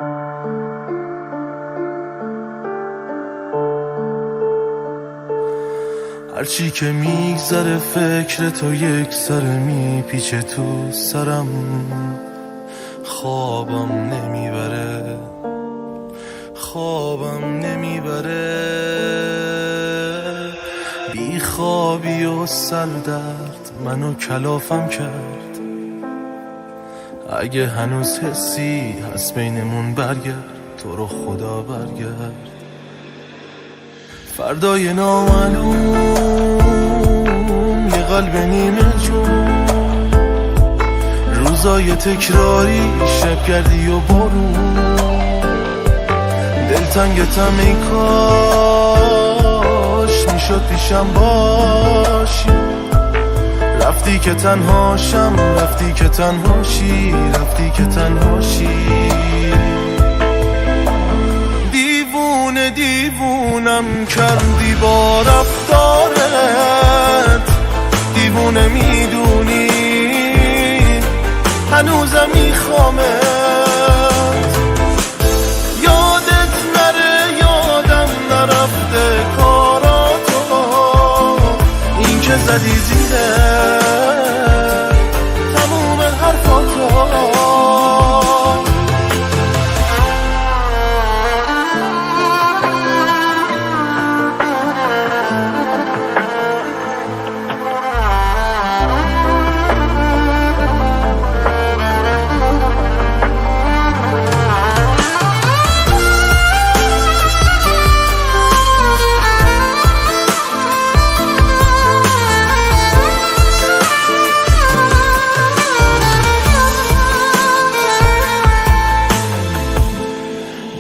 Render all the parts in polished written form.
هرچی که میگذره فکر تو یک سر میپیچه تو سرم، خوابم نمیبره بی خوابی و سردرد منو کلافم کرد. اگه هنوز حسی هست بینمون برگرد، تو رو خدا برگرد. فردای نامعلوم یه قلب نیمه جون، روزای تکراری شبگردی و بارون، دلتنگتم ای کاش میشد پیشم باشی. رفتی که تنهاشم، رفتی که تنهاشی، رفتی که تنهاشی. دیوونم کردی با رفتارت، دیوونه میدونی هنوزم میخوامت. یادت نره یادم نرفته کاراتو، این که زدی زیره تموم حرفاتو.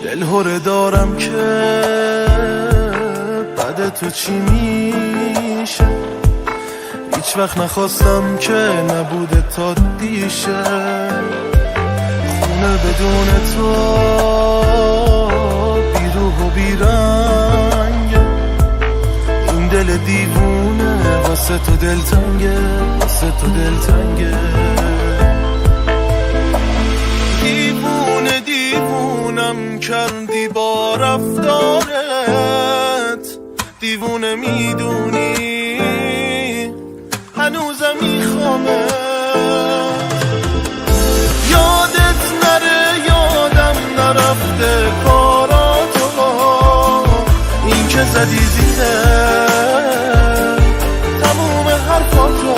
دلهوره دارم که بعد تو چی میشه، هیچ وقت نخواستم که نبوده تا دیشه. خونه بدون تو بیروح و بیرنگ، این دل دیوونه واسه تو دلتنگه، واسه تو دلتنگه. دیوونم کردی با رفتارت، دیوونه میدونی هنوزم میخوامت. یادت نره یادم نرفته کاراتو، این که زدی زیره تموم حرفاتو.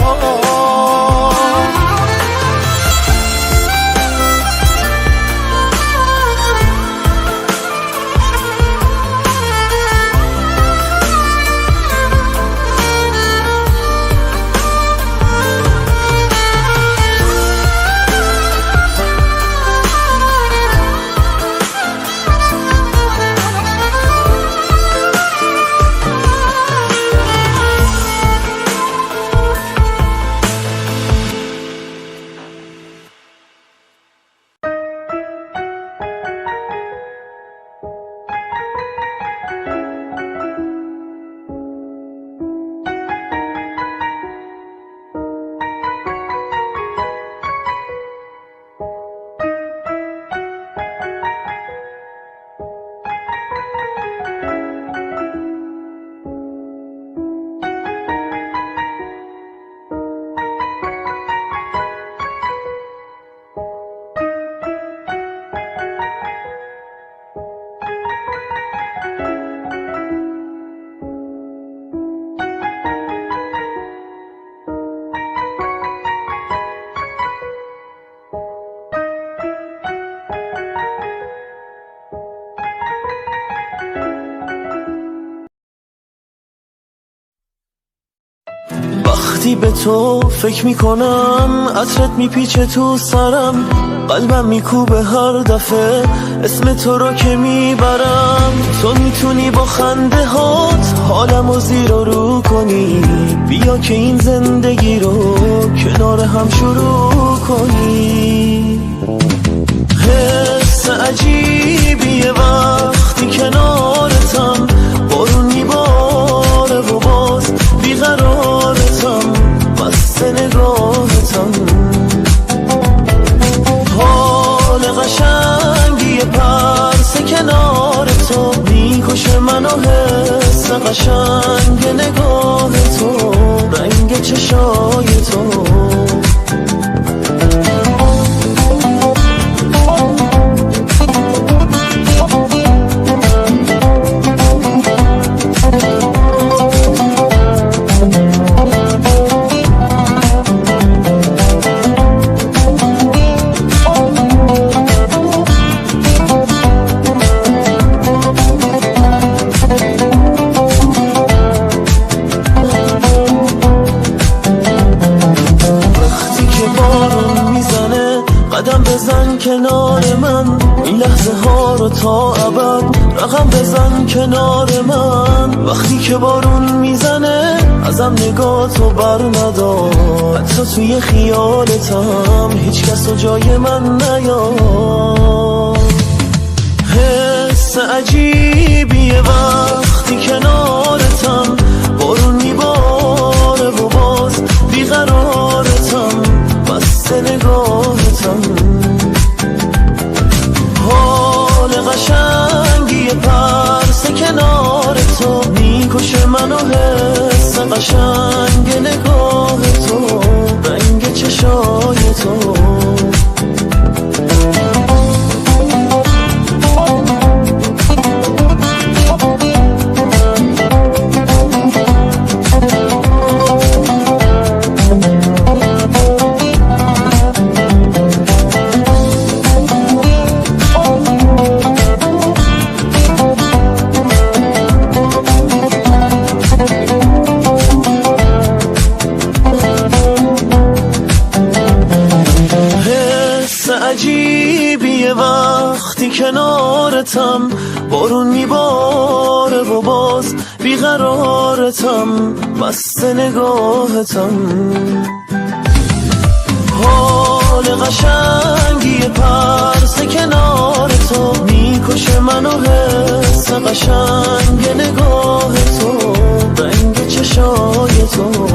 وقتی به تو فکر میکنم عطرت میپیچه تو سرم، قلبم میکوبه هر دفعه اسم تو رو که میبرم. تو میتونی با خنده هات حالمو زیر و رو کنی، بیا که این زندگی رو کنار هم شروع کنی. حس عجیبیه وقتی کنارتم، بارون میباره و باز بیقرارتم، مست نگاهتم. حال قشنگی قشنگ نگاه تو، رنگ چشای تو. قدم بزن کنار من، این لحظه ها رو تا ابد رقم بزن کنار من. وقتی که بارون میزنه ازم نگاه تو بر ندار، حتی توی خیالتم هیچ کس رو جای من نیار. حس عجیبیه وقتی کنارتم، بارون میباره و باز بیقرارتم، بسته نگاهتم. حال قشنگی پرس کنار تو، میکشه منو حس قشنگ نگاه تو، رنگ چشای تو. عجیبیه وقتی کنارتم، بارون میباره و باز بیقرارتم، بسته نگاهتم. حال قشنگی پرس کنار تو، میکشه منو حس قشنگ نگاه تو، رنگ چشای تو.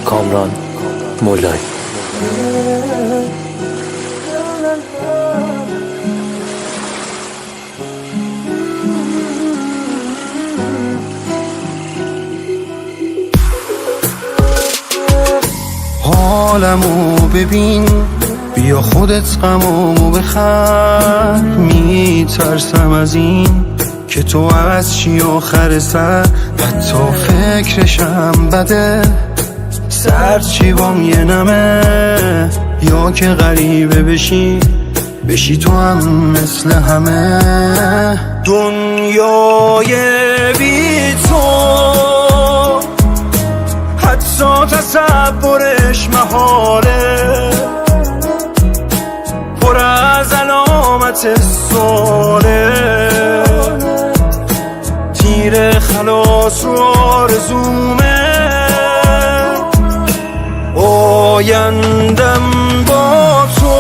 کامران مولایی. حالمو ببین، بیا خودت غمامو بخر. میترسم از این که تو عوض چی آخر سر، حتی فکرشم بده. سرچی بام یه نمه، یا که غریبه بشی تو هم مثل همه. دنیای بی تو حتی تصورش محاله، پر از علامت سواله. تیر خلاص رو آرزومه، آیندم با تو.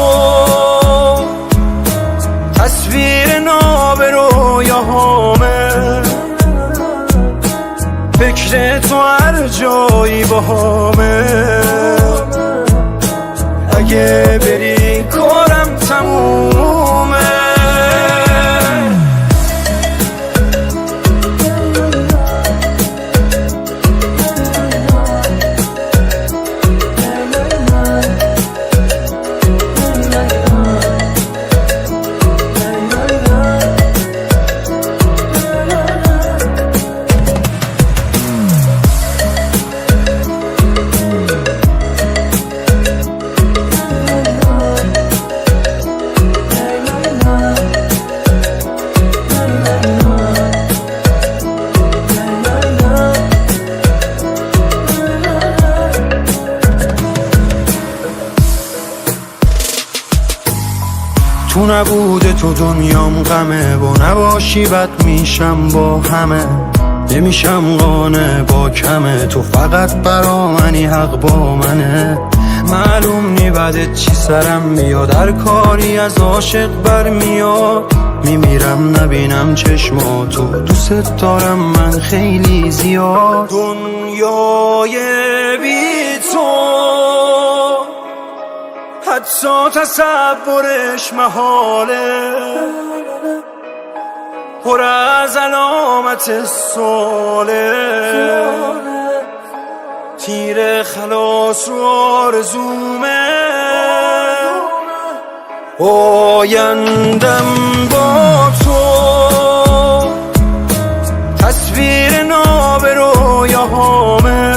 تصویر ناب رویاهامه، فکر تو هر جایی باهامه. اگه بری کارم تمومه. تو نبوده تو دنیام غمه، و نباشی بد میشم با همه، نمیشم قانع با کمه، تو فقط برا منی حق با منه. معلوم نی بعدت چی سرم میاد، هر کاری از عاشق برمیاد، میمیرم نبینم چشماتو، دوست دارم من خیلی زیاد. دنیای بی تو حتی تصورش محاله، پر از علامت سواله، تیر خلاص رو آرزومه، آیندم با تو تصویر ناب رویاهامه،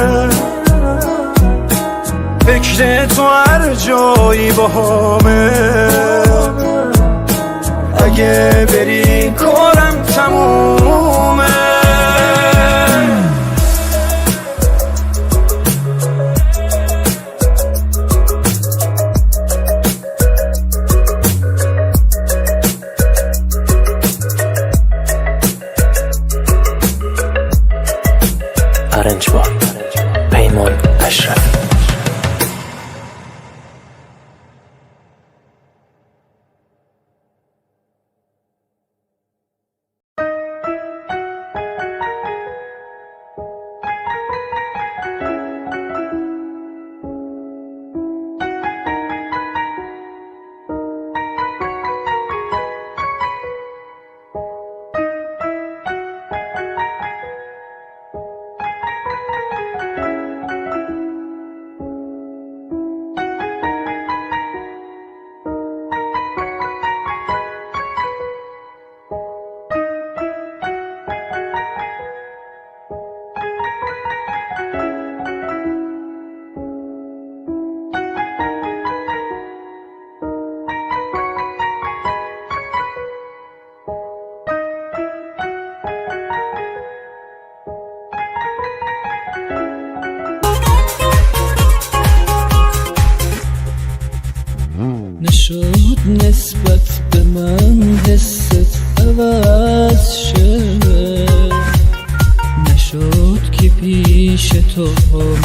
فکر تو هر جایی باهامه، اگه بری کارم تمومه. ارنجبار پیمان اشرف. نشد نسبت به من حست عوض شه، نشد که پیش تو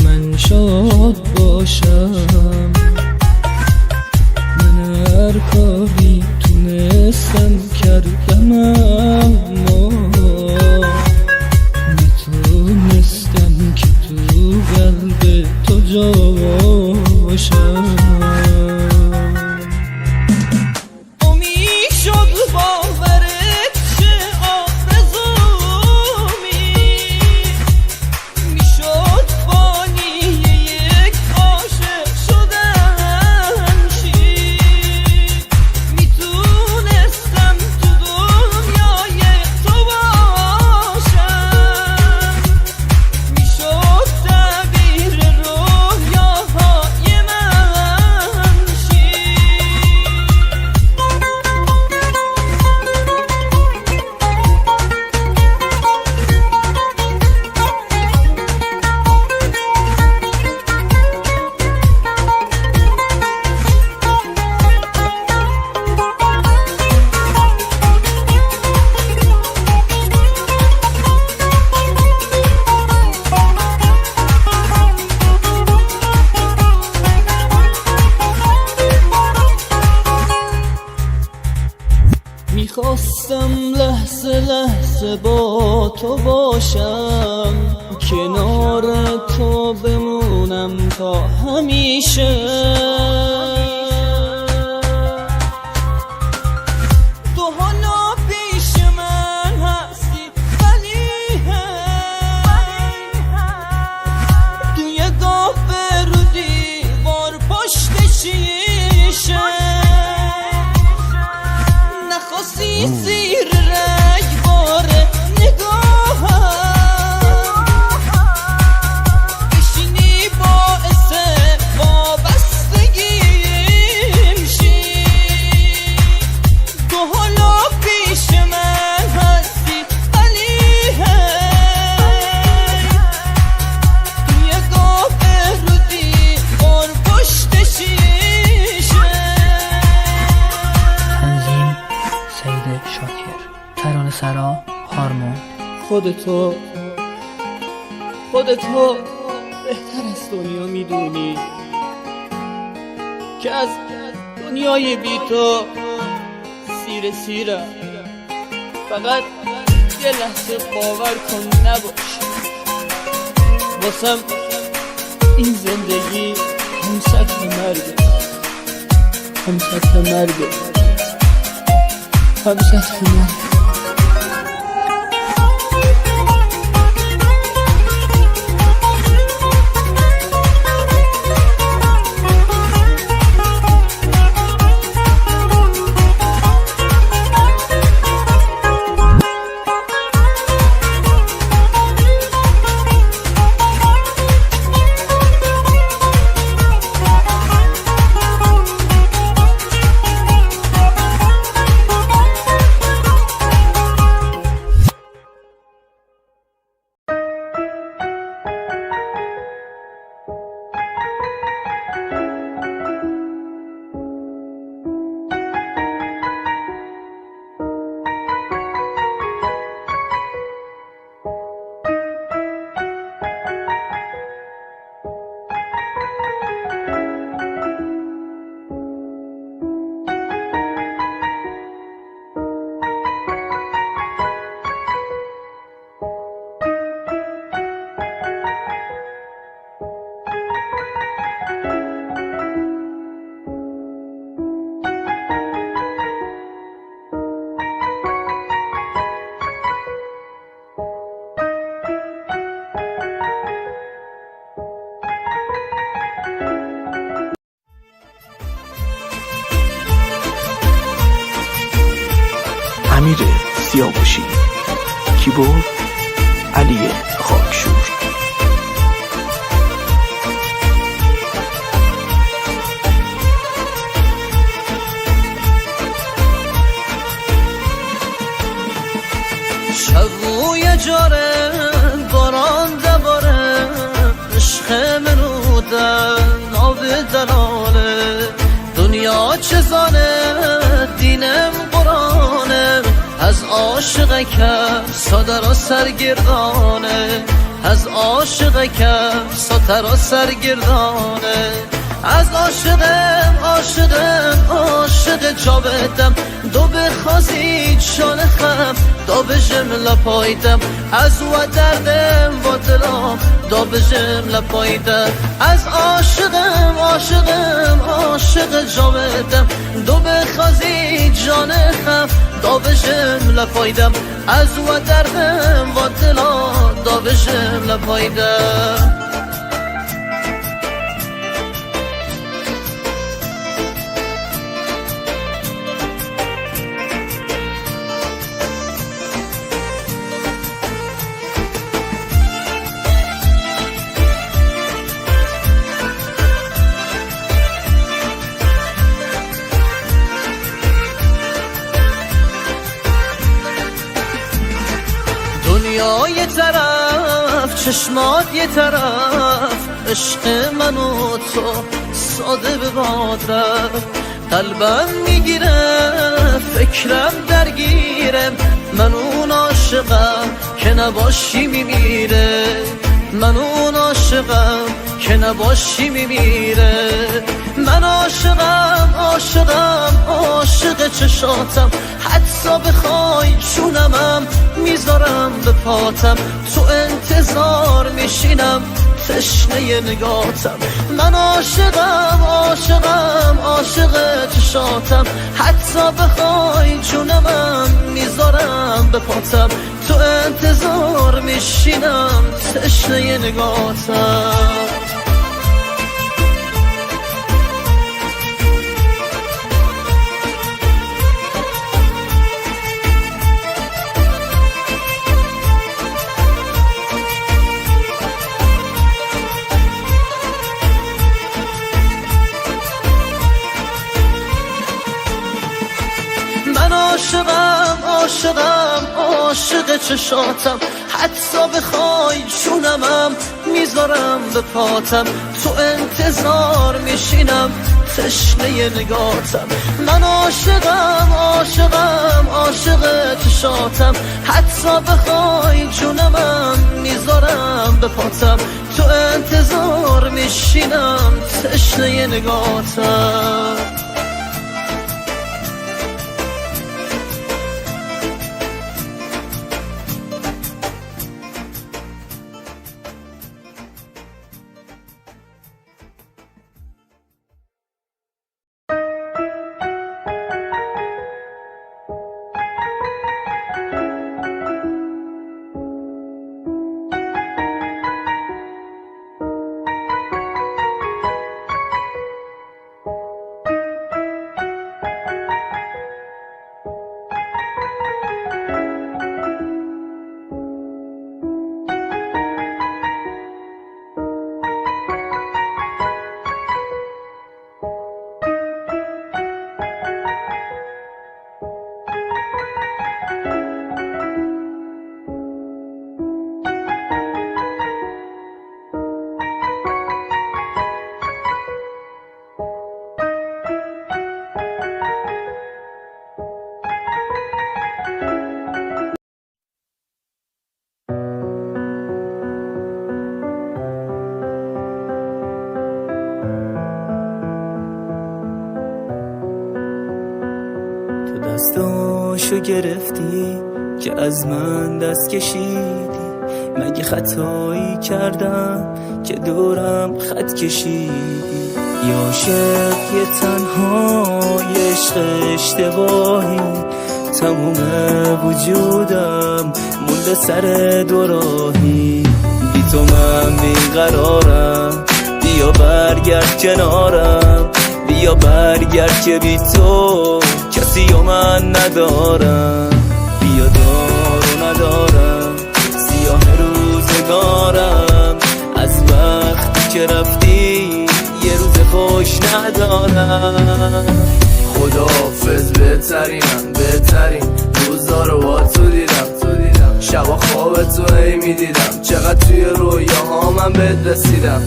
من شاد باشم، من هر کاری تونستم کردم اما نتونستم که تو قلب تو جا باشم. میخواستم لحظه لحظه با تو باشم، کنار تو بمونم تا همیشه، تو حالا پیش من هستی ولی توی قهوه رو دیوار پشت شیشه، نخواستی زیر رگبار نگاهم بشینی باعث وابستگی خودتو بهتر از دنیا میدونی که از دنیای بی تو سیرم. فقط یه لحظه باور کن نباش، واسم این زندگی هم سطح مرگه، هم سطح مرگه، هم سطح مرگه. امیر سیاوشی، کیبورد علی خاکشور. شبوی جاره باران دباره عشق منو در آب دلاله دنیا چه زانه دینم قرآنه از عاشق کم سادر و سرگردانه از عاشق کم ساتر و سرگردانه از عاشق جا بدم دو بخوازید شان خم دا بجم لپایدم از و دردم با دلام دا بجم لپایدم از عاشق جا بدم دو بخوازید جان خم دا بجم لپایدم از و دردم با دلام دا بجم لپایدم. دنیا یه طرف چشمات یه طرف عشق من و تو ساده به باد رفت قلبم میگیره فکرم درگیرم من اون عاشقم که نباشی میمیره من اون عاشقم که نباشی میمیره من عاشق چشاتم حتی بخوای جونمم میذارم به پاتم تو انتظار میشینم تشنه نگاتم من عاشق چشاتم حتی بخوای جونمم میذارم به پاتم تو انتظار میشینم تشنه نگاتم. من عاشق چشاتم حتی بخوای جونمم میذارم به پاتم تو انتظار میشینم تشنه نگاتم. من عاشقم عاشقم عاشق چشاتم، حتی بخوای جونمم میذارم به پاتم، تو انتظار میشینم تشنه نگاتم. دستاشو گرفتی که از من دست کشیدی، مگه خطایی کردم که دورم خط کشیدی؟ یا عاشق یه تنهای عشق اشتباهی، تموم وجودم مونده سر دوراهی. بی تو من بیقرارم، بیا برگرد کنارم، بیا برگرد که بی تو کسی و من ندارم. بیا دارو ندارم، سیاه روزگارم، از وقتی که رفتی یه روز خوش ندارم. خداحافظ بهترین روزا رو با تو دیدم، شبا خواب تو هی میدیدم، چقدر توی رویاها من بهت رسیدم،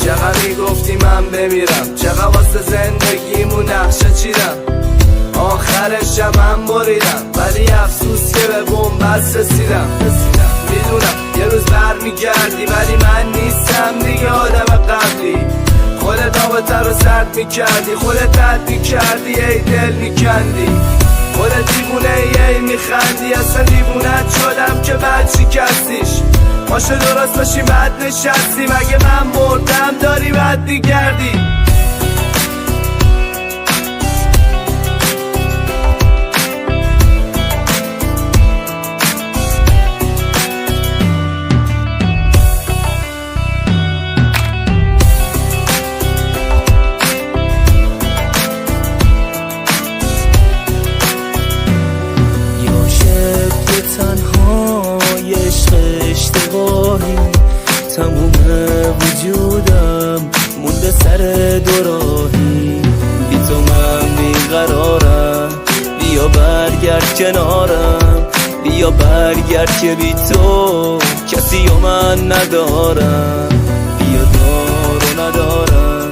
چقدر میگفتی من بمیرم، چقدر واسه زندگیمون نقشه چیدم، آخرشم من بریدم، ولی افسوس که به بنبست رسیدم. میدونم یه روز برمیگردی ولی من نیستم دیگه آدم قبلی. خودت آبتر رو سرد میکردی، خودت رد میکردی، ای دل میکندی، خودت دیوونه ای میخندی، اصلا دیوونت شدم که بعد شکستیش. باشه درست باشی بد نشستی، مگه من بردم داری بد میگردی؟ تموم وجودم مونده سر دوراهی. بی تو من بیقرارم، بیا برگرد کنارم، بیا برگرد که بی تو کسی و من ندارم. بیا دارو ندارم،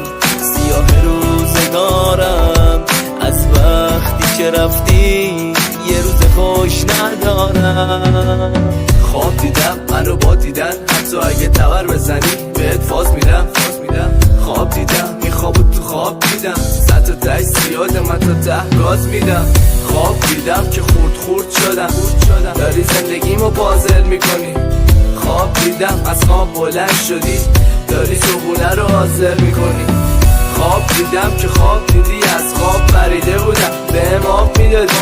سیاه روزگارم، از وقتی که رفتی یه روز خوش ندارم. خواب دیدم منو با دیدن، حتی اگه تبر بزنی بهت فاز میدم. خواب دیدم این خوابو تو خواب دیدم، صد تا تای سیاد من تا ته گاز میدم. خواب دیدم که خورد شدم، داری زندگیمو بازل میکنی. خواب دیدم از خواب بلند شدی، داری صبحونه رو حاضر میکنی. خواب دیدم که خواب دیدی، از خواب پریده بودم بهم آب میدادی.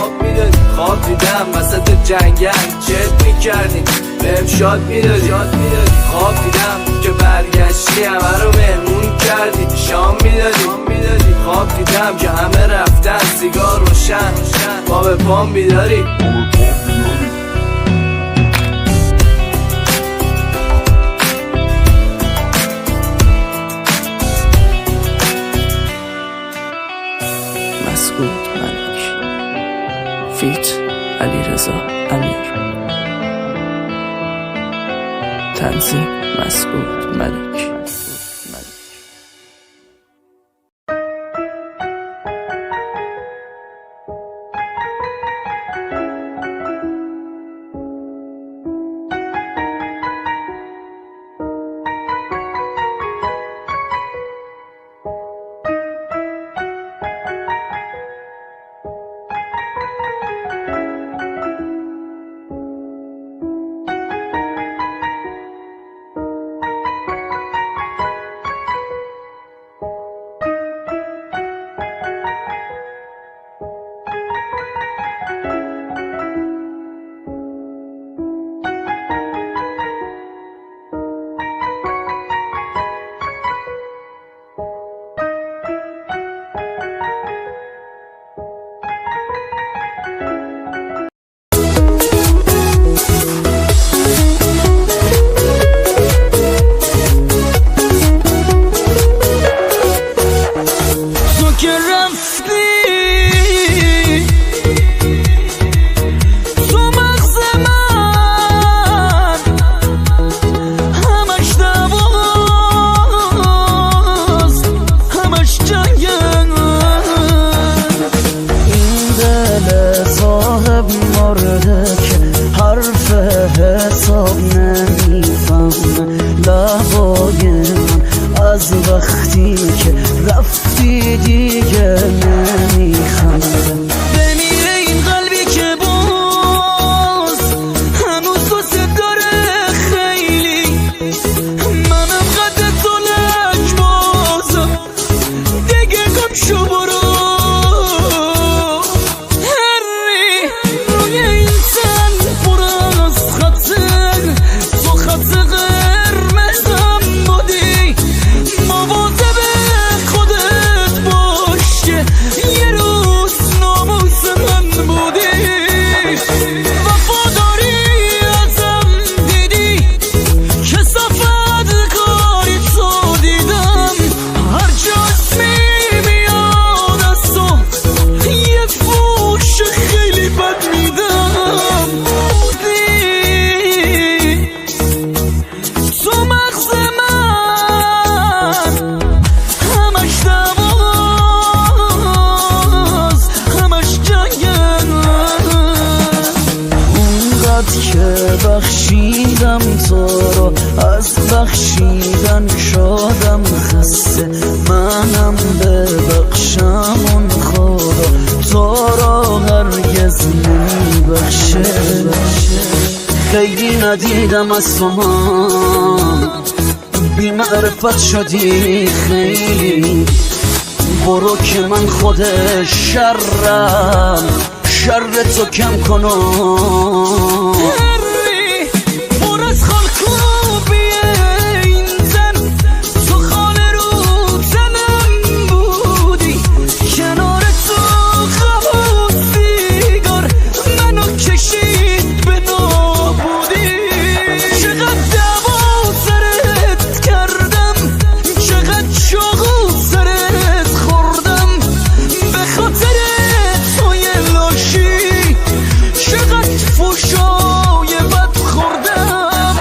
خواب دیدم وسط جنگل چت میکردی، بهم شاد میدادی. خواب دیدم که برگشتی همه رو مهمون کردی، شام میدادی. خواب دیدم که همه رفتن سیگار روشن، ما به پام بیداری. مسعود ملک، فیت علیرضا امیر، تنظیم مسعود ملک. رفتی تو مغز من، همش دواز همش جنگن. این دل صاحب مرده که حرف حساب نمیفهمه، لبای من از وقتی که رفتی دیگه نمیخنده. بمیره این قلبی که باز هنوز دوست داره خیلی، منم قد تو لک بازم دیگه گم شو برو. هری روی این تن پر از خطه، تو خط قرمزم بودی، مواظب خودت باش که یه روز ناموس من بودی. وفاداری ازم دیدی، کثافت کاری تو دیدم، هر جا اسمی میاد از تو یه فوش خیلی بد میدم. بودی تو مغز من، همش دواز همش جنگن. اونقدر که بخشیدم تو رو، از بخشیدن شدم خسته، منم ببخشم اون خدا تو رو هرگز نمیبخشه. خیلی ندیدم از تو من، بی معرفت شدی خیلی، برو که من خود شرم شر تو کم کنم. پر از خالکوبیه این زن، تو خانه رو زنم بودی، کنار تو خواهد سیگار منو کشید به نابودی. چقدر دوا سرت کردم، چقدر چاقو سرت خوردم، به خاطر توی لاشی چقدر فوشای بد خوردم.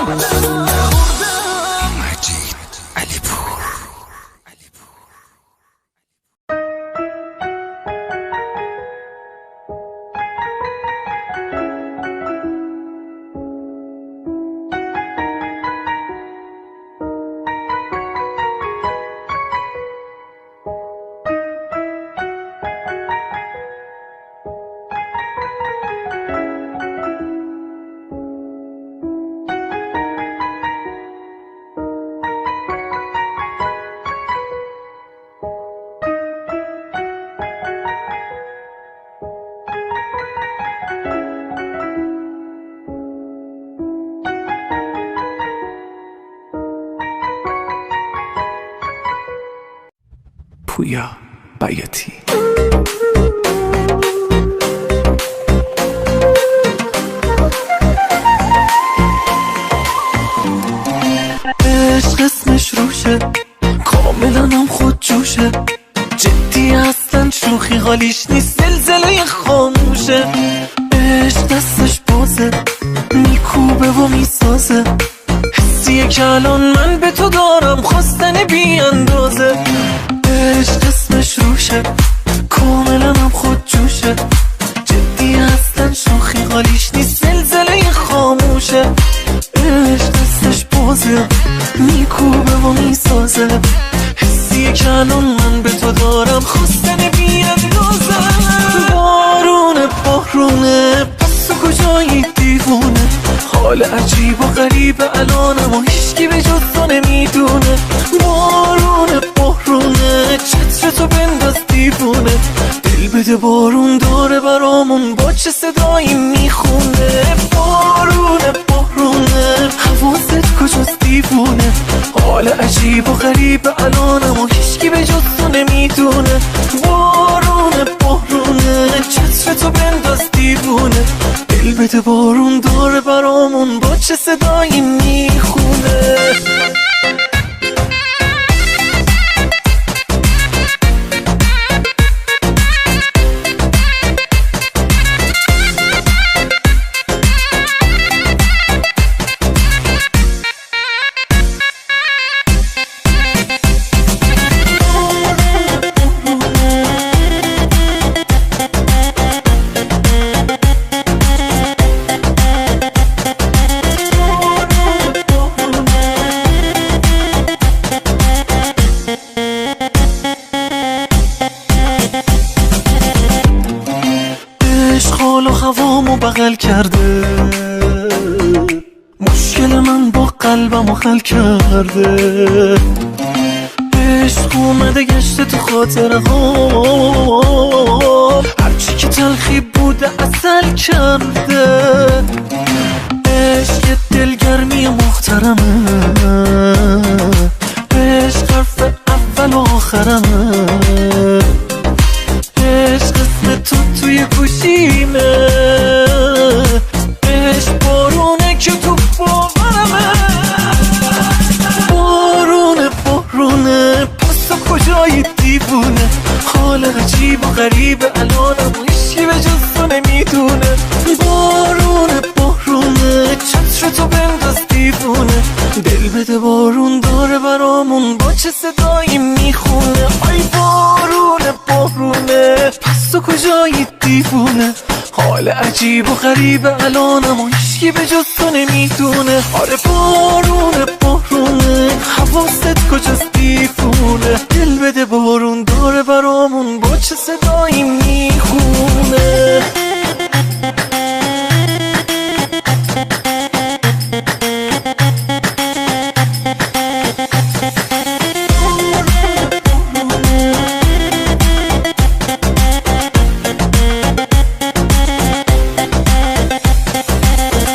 مجید علی پور. پویا بیاتی. عشق اسمش روشه، کاملا هم خود جوشه، جدی اصلا شوخی حالیش نیست، زلزله خاموشه. عشق دستش بازه، میکوبه و میسازه، حسیه که الان من به تو دارم، خواستن بی اندازه. عشق اسمش روشه، کاملا هم خود جوشه، جدی اصلا شوخی حالیش نیست، زلزله خاموشه. عشق دستش بازه، میکوبه و میسازه، حسیه که الان من به تو دارم، خواستن بی اندازه. بارونه پس تو کجایی دیوونه، حال عجیب و غریب الانم و هیچکی به جز تو نمیدونه. بارونه چتر تو بنداز دیوونه، دل بده بارون داره برامون با چه صدایی میخونه. بارونه حواست کجاست دیوونه، حال عجیب و غریب الانم و هیچکی به جز تو نمیدونه. بارونه چتر تو بنداز دیوونه، دل بده بارون داره برامون با چه صدایی میخونه. حال و هوامو بغل کرده، مشکل من با قلبمو حل کرده. عشق اومده گشته تو خاطره ها، هرچی که تلخی بوده عسل کرده. عشق یه دلگرمی محترمه، عشق حرف اول و آخرمه. عشق اسم تو توی گوشیمه، عشق بارونه که تو باورمه. بارونه بارونه پس تو کجایی دیوونه، حال عجیب و غریب الانم و هیچی به جز تو نمیدونه. بارونه بارونه چتر تو بنداز دیوونه، دل بده بارون داره برامون با چه صدایی میخونه. آی بارونه بارونه پس تو کجایی دیوونه، حال عجیب و غریب الانم و هیچی به جز تو نمیدونه. آره بارونه بارونه حواست کجاست دیوونه، دل بده بارون داره برامون با چه صدایی میخونه.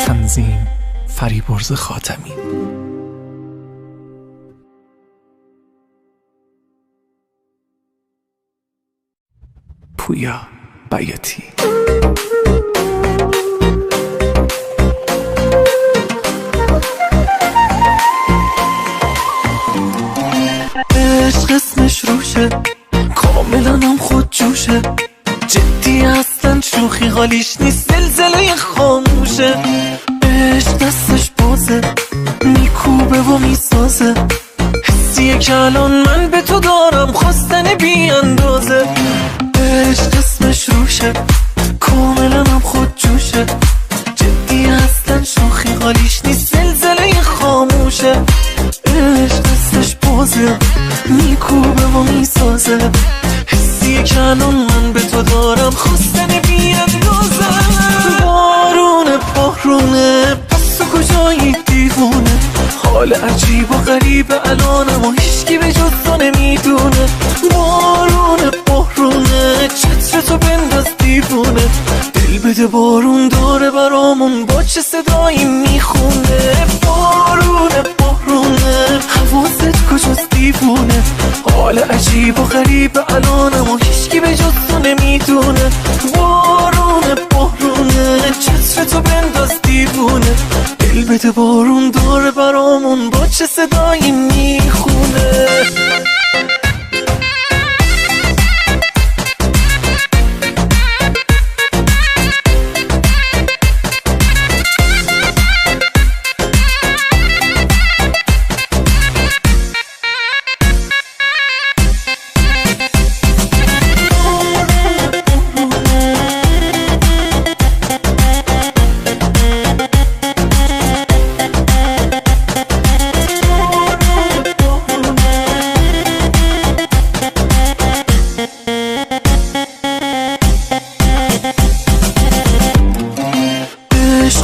تنظیم فریبرز خاتمی. پویا بیاتی. عشق اسمش روشه، کاملا هم خود جوشه، جدی اصلا شوخی حالیش نیست، زلزله خاموشه. عشق دستش بازه، میکوبه و میسازه، حسیه که الان من به تو دارم خواستن بی اندازه. عشق اسمش روشه، کاملا هم خود جوشه، جدی اصلا شوخی حالیش نیست، زلزله خاموشه. عشق دستش بازه، میکوبه و میسازه، حسیه که الان من به تو دارم خواستن بی اندازه. بارونه بارونه پس تو کجایی دیوونه، حال عجیب و غریب الانم و هیچکی به جز تو نمیدونه. بارونه بارونه چتر تو بنداز دیوونه، دل بده بارون داره برامون با چه صدایی میخونه. بارونه بارونه حواست کجاست دیوونه، حال عجیب و غریب الانم و هیچکی به جز تو نمیدونه. بارونه بارونه چتر تو بنداز دیوونه، دل بده بارون داره برامون با چه صدایی میخونه.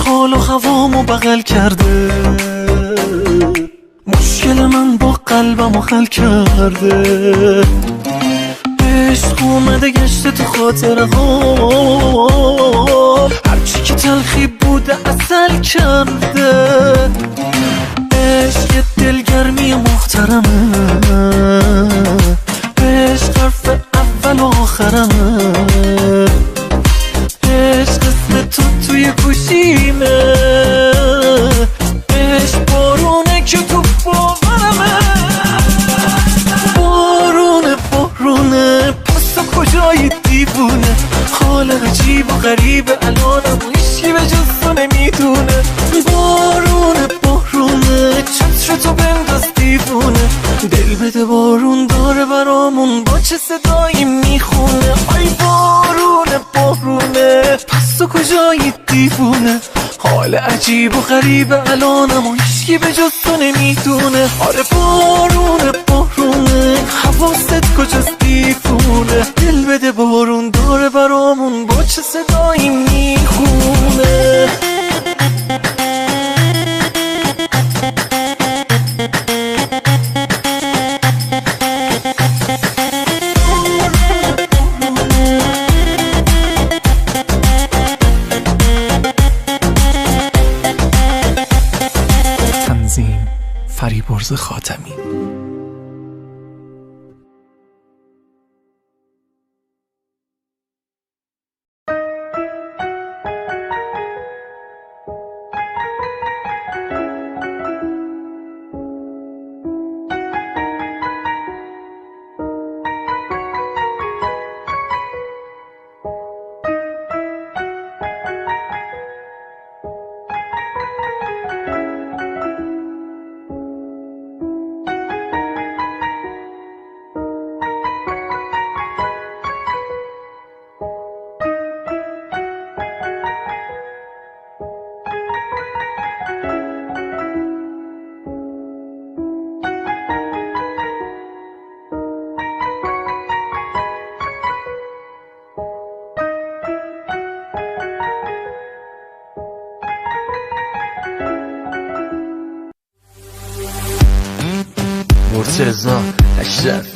حال و هوامو بغل کرده، مشکل من با قلبمو حل کرده. عشق اومده گشته تو خاطره ها، هرچی که تلخی بوده عسل کرده. عشق یه دلگرمی محترمه، عشق حرف اول و آخرمه. عشق اسم تو توی گوشیمه، عشق بارونه که تو باورمه. بارونه بارونه پس تو کجایی دیوونه، حال عجیب و غریب الانم و هیچی به جز تو نمیدونه. بارونه بارونه چتر تو بنداز دیوونه، دل بده بارون داره برامون با چه صدایی میخونه. آی بارونه بارونه پس تو کجایی دیوونه، حال عجیب و غریب الانم و هیچکی به جز تو نمیدونه. آره بارونه بارونه حواست کجاست دیوونه، دل بده بارون داره برامون با چه صدایی میخونه. فریبرز خاتمی. مرتضی اشرف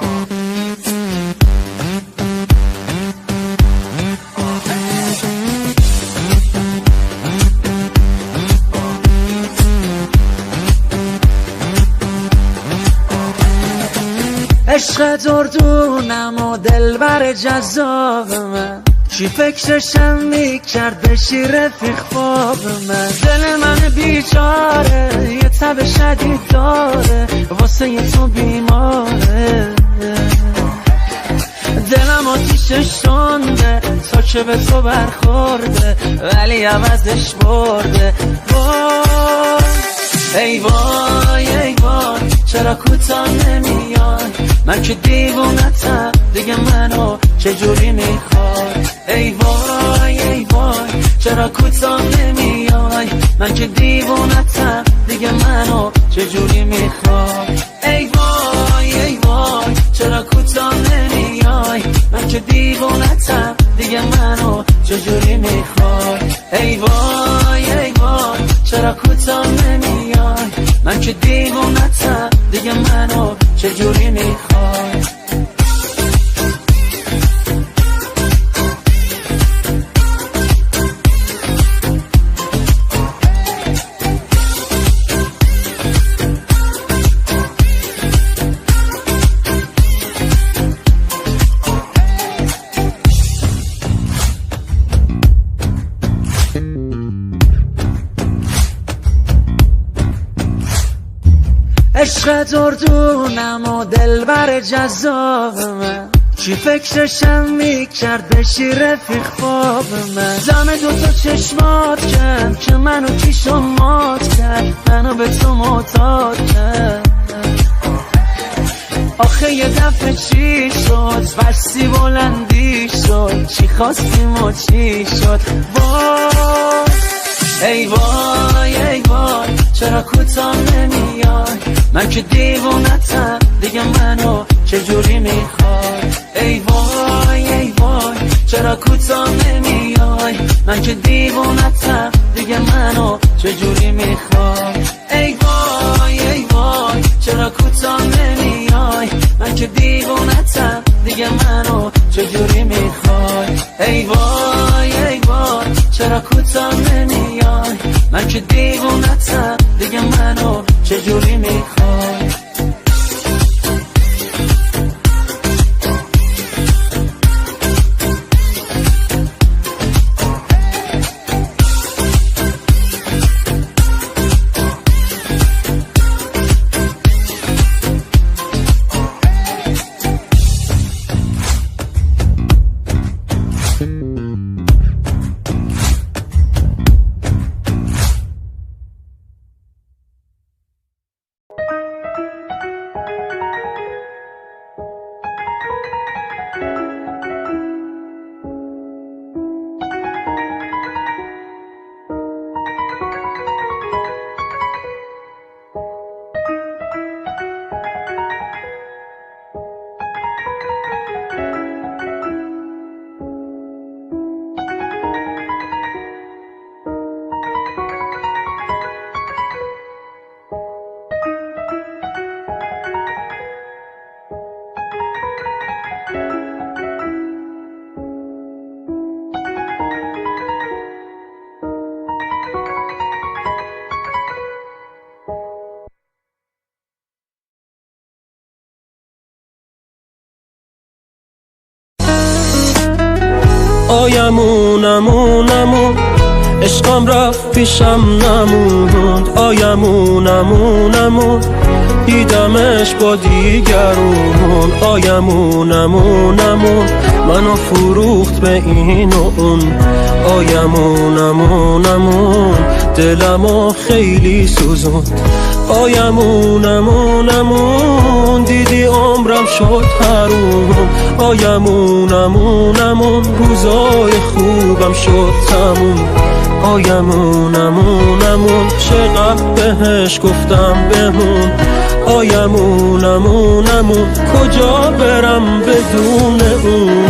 عشق دردونم و دلبر جذاب من، چی فکرشم میکرد بشی رفیق خواب من. دل من بیچاره یه تب شدید داره، واسه یه تو بیماره. دلم آتیشش شنده تا که به تو برخورده، ولی عوضش برده. ای وای ای وای چرا کوتاه نمیای، من که دیوونتم دیگه منو چجوری میخوای. ای وای ای وای چرا کوتاه نمیای، من که دیوونتم دیگه منو چجوری میخوای. ای وای ای وای چرا کوتاه نمیای، من که دیوونتم دیگه منو چجوری میخوای. ای وای ای وای چرا کوتاه نمیای، من که دیوونتم دیگه منو چجوری میخوای. عشق دردونم و دلبر جذاب من، چی فکرشم میکرد بشی رفیق خواب من. دم دوتا چشمات کرد که منو کیشو مات کرد، منو به تو معتاد کرد. آخه یه دفعه چی شد بستی بلندی شد، چی خواستیم و چی شد. ای وای ای وای چرا کوتاه نمیای، من که دیوونتم دیگه منو چجوری میخوای. ای وای ای وای چرا کوتاه نمیای، من که دیوونتم دیگه منو چجوری میخوای. ای وای ای وای چرا کوتاه نمیای، من که دیوونتم دیگه منو چجوری میخوای. ای وای ای وای چرا کوتاه نمیای، من که دیوونتم دیگه منو چجوری میخوای. آیمونمونمون عشقم رفت پیشم نموند آیمونمونمون دیدمش با دیگرون آیمونمونمون منو فروخت به این و اون آیمونمونمون دلمو خیلی سوزوند آیمونمونمون دیدی عمرم شد حروم آیمونمونمون روزای خوبم شد تموم آیمونمونمون چقدر بهش گفتم بمون آیمونمونمون کجا برم بدون اون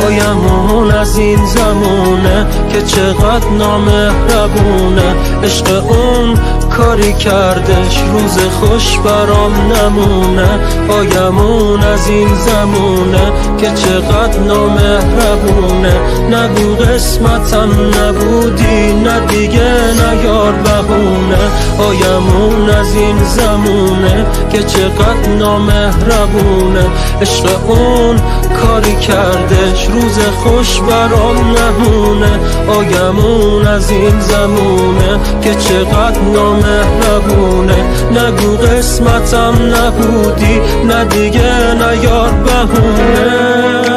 آیمون از این زمونه که چقدر نامهربونه عشق اون کاری کردش روز خوش برام نمونه آیمون از این زمونه که چقدر نامهربونه نگو قسمتم نبودی نه دیگه نیار بهونه آیمون از این زمونه که چقدر نامهربونه عشق اون کاری کردش روز خوش برام نمونه آیمون از این زمونه که چقدر نامهربونه نگو قسمتم نبودی نه دیگه نیار بهونه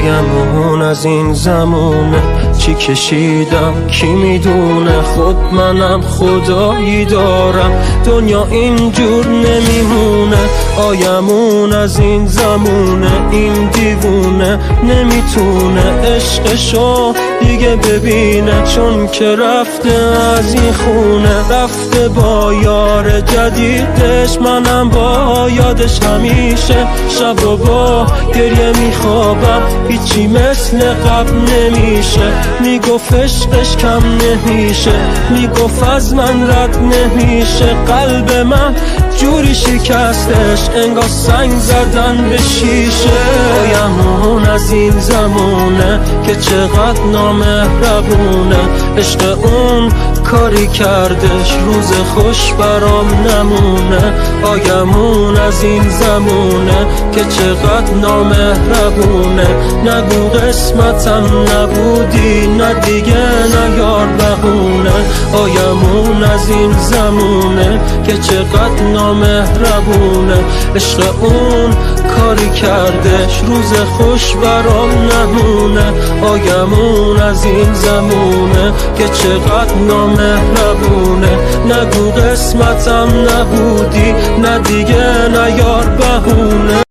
آیمون از این زمونه چی کشیدم کی میدونه خود منم خدایی دارم دنیا اینجور نمیمونه آیمون از این زمونه این دیوونه نمیتونه عشقشو دیگه ببینه چون که رفته از این خونه رفته با یار جدیدش منم با یادش همیشه شب و با گریه میخوابم هیچی مثل قبل نمیشه میگفت عشقش کم نمیشه میگفت از من رد نمیشه قلب من جوری شکستش انگار سنگ زدن به شیشه آیمون از این زمونه که چقدر نامهربونه عشق اون کاری کردش روز خوش برام نمونه آیمون از این زمونه که چقدر نامهربونه نگو قسمتم نبودی نه دیگه نیار بهونه آیمون از این زمونه که چقدر نامهربونه عشق اون کاری کردش روز خوش برام نمونه آیمون از این زمونه که چقدر نامهربونه نگو قسمتم نبودی نه دیگه نیار بهونه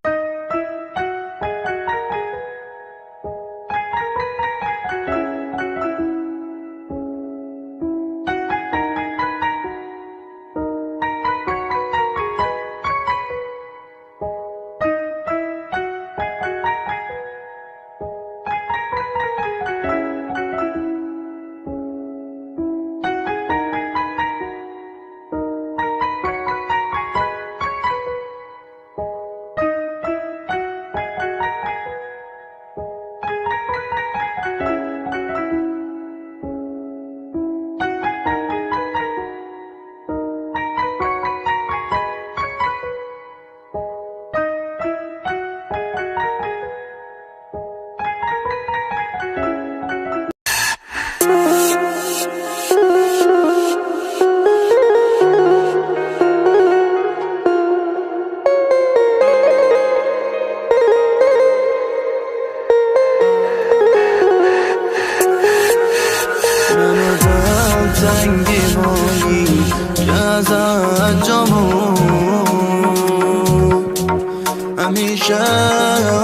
همیشه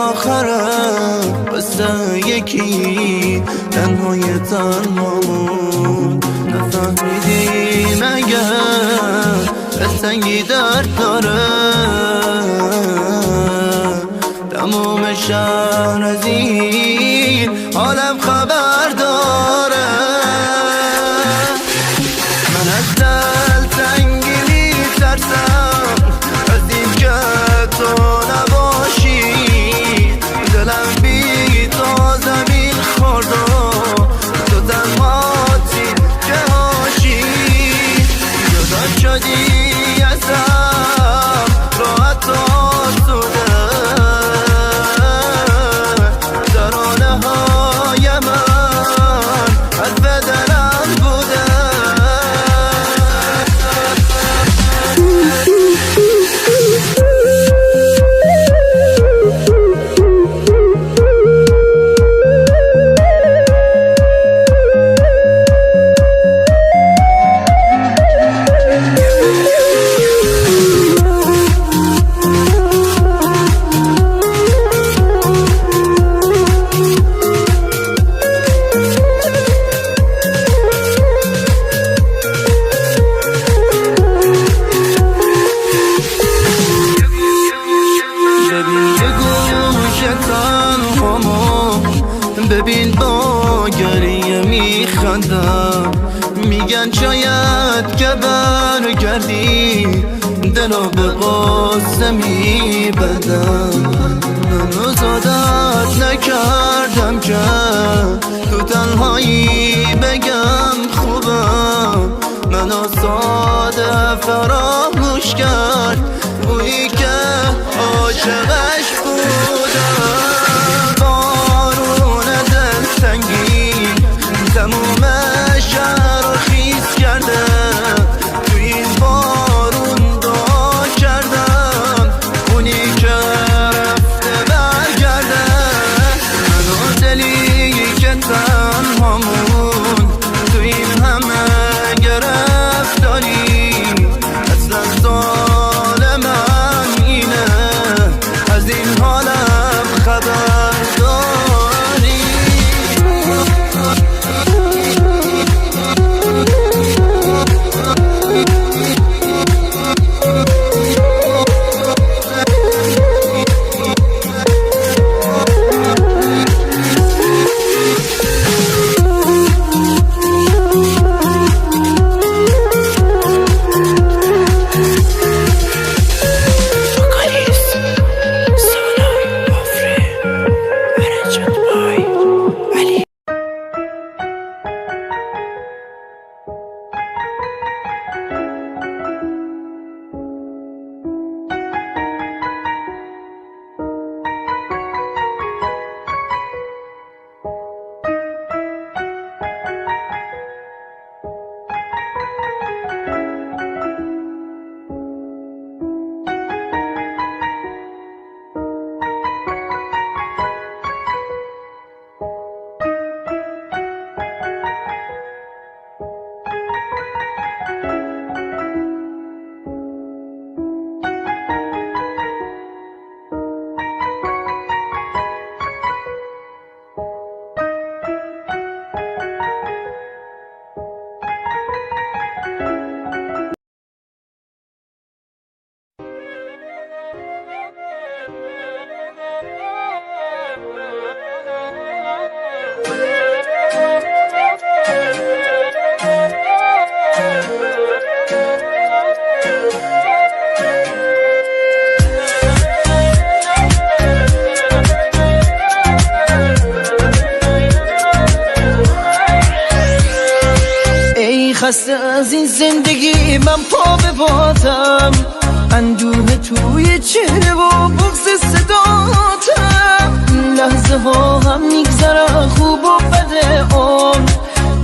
آخره قصه یکی تنهای تنهامون نفهمیدی مگه قصه‌ی درد داره تمام شهر از این عالم خبر داره من از دل تنگی میترسم از این که آسوده ترانه های من از بدنم بوده ببین با گریه میخندم میگن شاید که برگردی دلو به قصه میبندم هنوز عادت نکردم که تو تنهایی بگم خوبم منو ساده فراموش کرد اونی که عاشقش بودم تموم شهر رو خیس کرده توی این بارون دعا کردم اونی که رفته برگرده منو دلی که تنهامون توی این همه گرفتاری اصلا سال من اینه از این حالم خبر داری خسته از این زندگی من پا به پاتم اندوه توی چهره و بغض صداتم این لحظه ها هم میگذره خوب و بده آن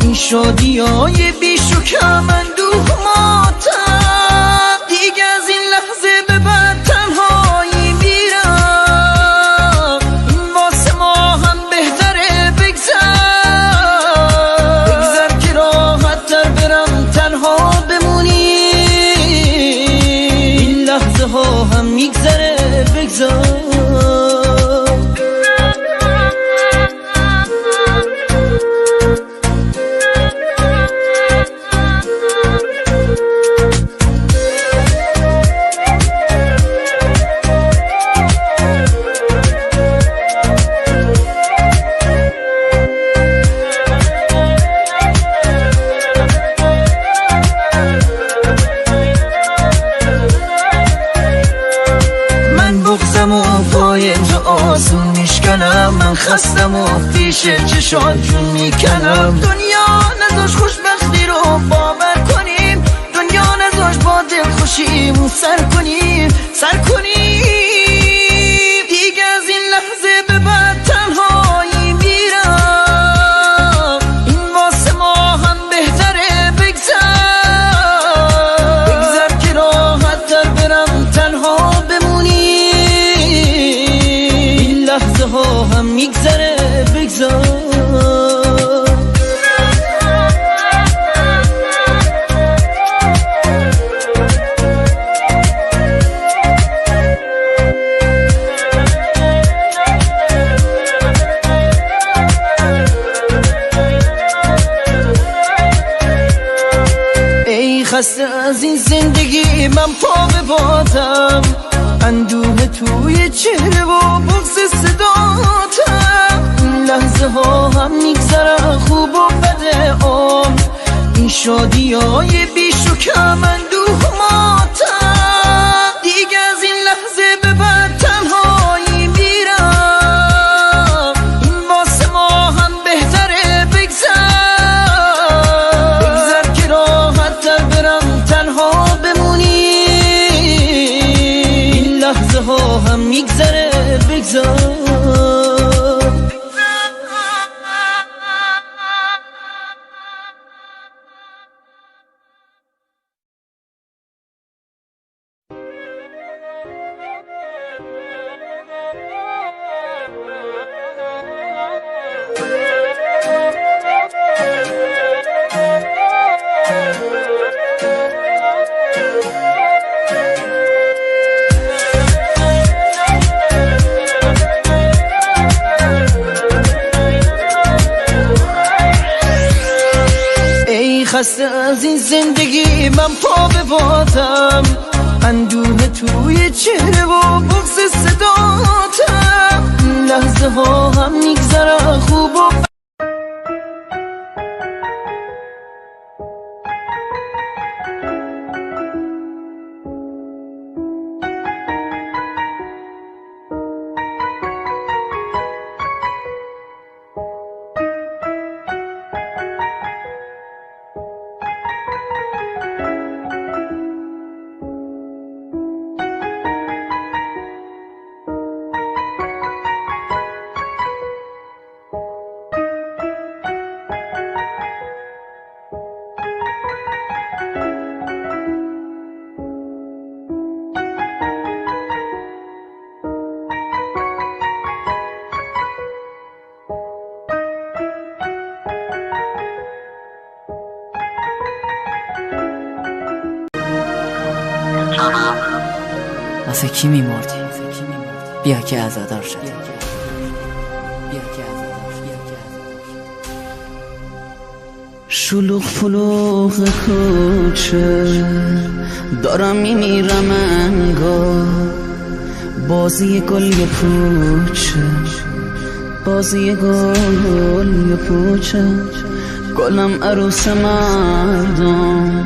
این شادی های بیش و کم اندوه ماتم دیگه از این لحظه به بعد تنهایی میرم این واسه ما هم بهتره بگذر که راحت تر برم تنها بمونی این لحظه ها هم میگذره بگذر آسون میشکنم من خستم و پیش چشات جون میکنم دنیا نذاش خوشبختی رو باور کنیم دنیا نذاش با دل خوشیمون سر کنیم دیگه از این لحظه به بعد تنهایی میرم این واسه ما هم بهتره بگذر که راحت تر برم تنها بمونیم این لحظه ها هم میگذره بگذار خسته از این زندگی من پا به بادم اندوه توی چهره و بغض صداتم این لحظه ها هم میگذره خوب و بده این شادی های بیش و کم اندوه ماتم دیگه از این لحظه به بعد تنهایی میرم این واسه ما هم بهتره بگذر که راحت تر برم تنها بمونیم این لحظه ها هم میگذره بگذار خسته از این زندگی من پا به بادم اندوه توی چهره و بغض صداتم این لحظه ها هم میگذره خوب و واسه کی میمردی؟ بیا که عزادار شد. شلوغ پلوغ کوچه دارم میمیرم انگار بازی گل یه پوچه بازی گل یه پوچه گلم عروس مردم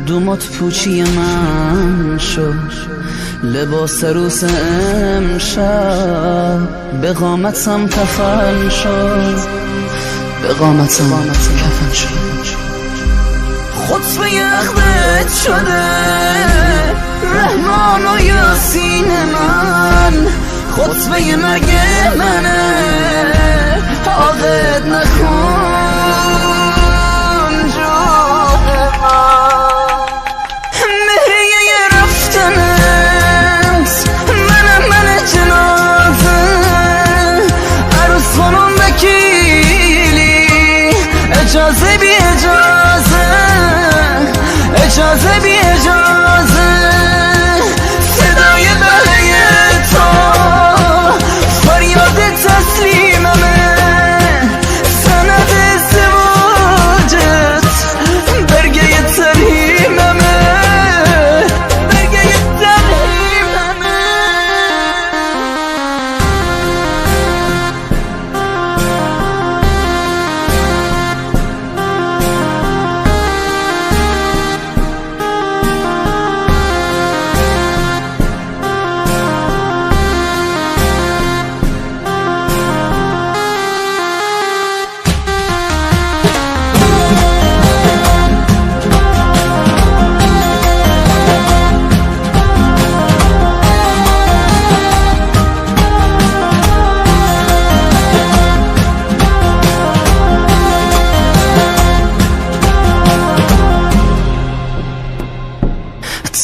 دومات پوچی من شد لباس عروس امشب به قامتم کفن شد به قامتم کفن شد خطبه یخبت شده رحمان و یاسین من خطبه مرگ منه عاقد نکن جود من مهریه رفتنت من جنازه عروس خانم وکیلی اجازه بی اجازه صدای بله تو فریاد تسلیممه سند ازدواجت برگه ترهیممه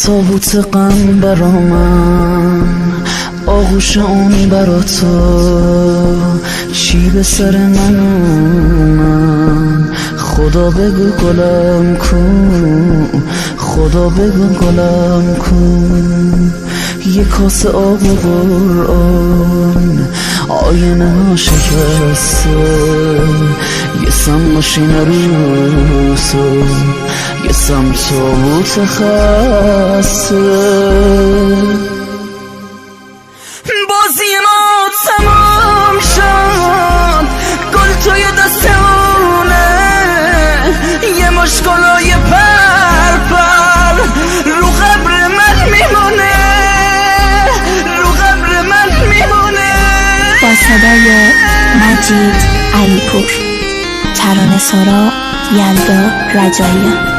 تابوت غم برا من، آغوش اون برا تو، چی به سر من خدا بگو گلم کن، خدا بگو گلم کن. یه کاسه آب و قرآن آینه ها شکسته، یه سم ماشین روسو، یه سم تابوت خسته. بازی ما تمام شد، گل توی دستمونه، یه مشکلای پر پر رو قبر من میمونه، رو قبر من میمونه. با صدای مجید علیپور، ترانه سرا یلدا رجاییان.